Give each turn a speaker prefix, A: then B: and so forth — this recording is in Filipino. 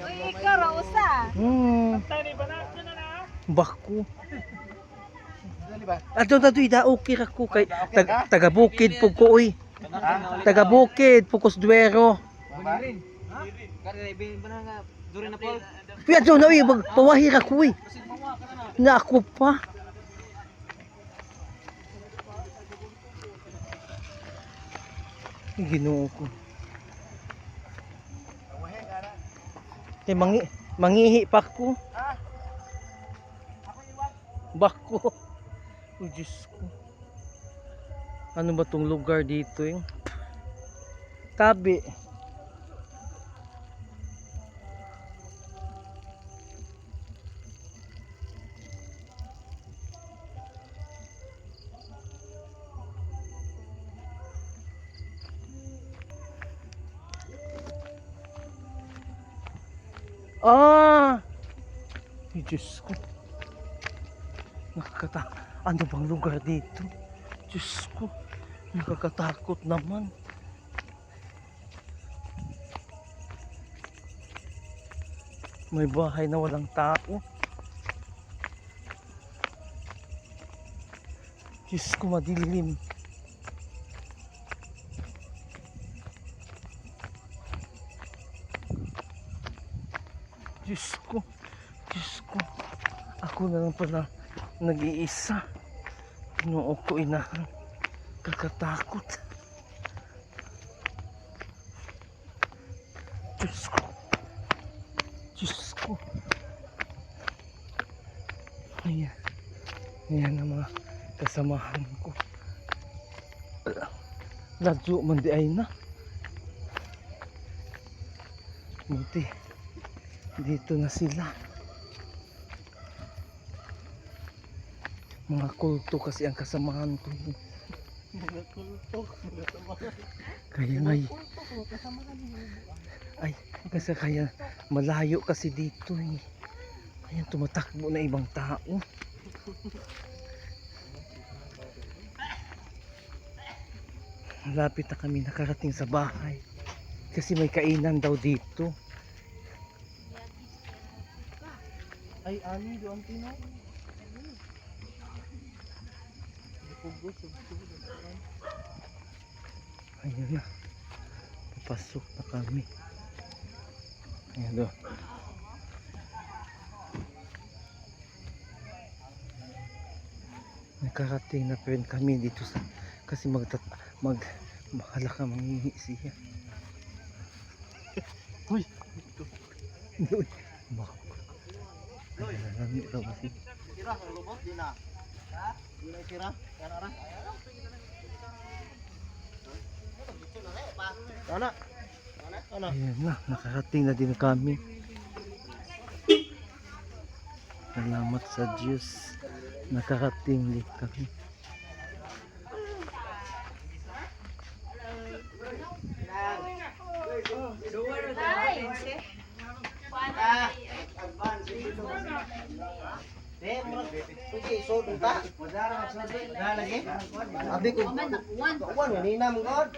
A: Uy, ikaw raw usa.
B: Bako. Ato na ida okay ra ko kay taga bukid pug ko uy. Taga bukid Pocos Duero. Kuya John na uy pawahi ra ko uy. Na ako pa. Ginoo ko. Kay mangihi pa ko. Bako. Oh, Diyos ko. Ano ba tong lugar dito yung? Tabi. Ah! Ay, Diyos ko. Ano bang lugar dito? Diyos ko. Nakakatakot naman. May bahay na walang tao. Diyos ko, madilim. Diyos ko. Diyos ko. Ako na lang pala nag-iisa. Noo ko kakatakot. Diyos ko. Diyos ko. Ayan. Ayan ang mga kasamahan ko. Ladyo man di ay na. Buti. Dito na sila. Mga kulto kasi ang kasamahan ko. Mga kulto, kaya ngay. Ay, kasi kaya malayo kasi dito eh. Kaya tumatakbo na ibang tao. Malapit na kami nakarating sa bahay. Kasi may kainan daw dito. Ay, ani doon tino. Ayan na. Papasok na kami. Ayan doon. Nakarating na rin kami dito sa kasi mahala ka manghihi siya. Uy! Uy! Bako. Ayan ikaw kasi. Sira ang lubot din na. Ha? Di na sira? Kanara? Ana. Ana. Ayan na, nakarating na din kami. Salamat sa Diyos. Nakarating din kami. Abi ko. Wan, ni nam god.